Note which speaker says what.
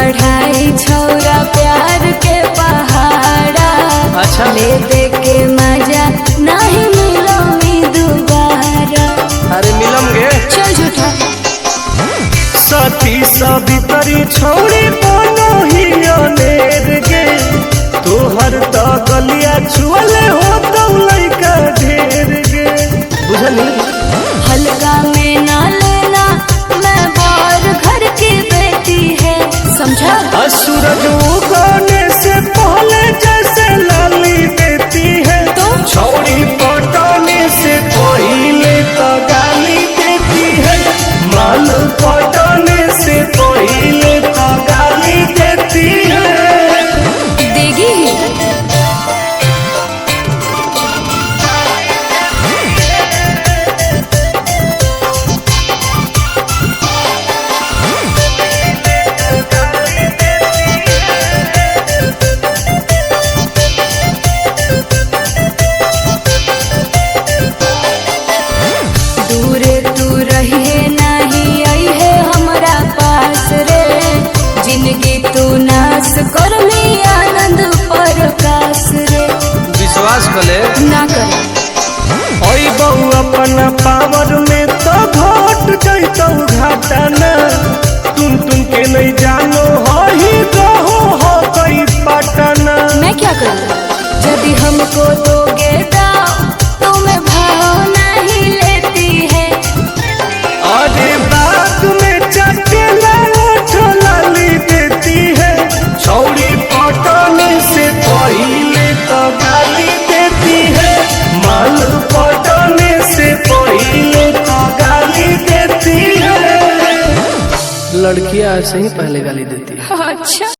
Speaker 1: चढ़ाई छौरा प्यार के पहाड़ा।
Speaker 2: अच्छा
Speaker 1: ले दे के मजा नहीं मिलो मी दोबारा।
Speaker 2: अरे मिलम गे
Speaker 1: चल झूठा
Speaker 2: सती सवितरी छोड़ी बोलो ही अनेर गे तोहर तो गलिया छुअले हो तो लइका ढेर गे बुझली।
Speaker 1: हल्का में ना लेना मैं बाहर घर की बेटी है समझा।
Speaker 2: सूरज उगने से पहले जैसे लाली देती है
Speaker 1: तो
Speaker 2: छौड़ी पटाने से पहले तो गाली देती है। माल पटाने से पहले तो गाली देती है।
Speaker 1: देगी ही दूरे तू रहिए नहीं आई है हमारा पास रे। जिंदगी तू नाश कर ली आनंद प्रकाश रे।
Speaker 2: विश्वास कले
Speaker 1: ना कर
Speaker 2: ओई बहु अपना पावर में तो घट जैतौ घाटाना। तुम के नहीं जानो हो ही रहो हो कोई पटना।
Speaker 1: मैं क्या करूँ यदि हमको दोगे दाव तो मैं भाव नहीं लेती है।
Speaker 2: अरे बात में चटेला लाली देती है। छौड़ी पटाने से पहले तो गाली देती है। माल पटाने से पहले तो गाली देती है। लड़कियां ऐसे ही पहले गाली देती है।
Speaker 1: अच्छा।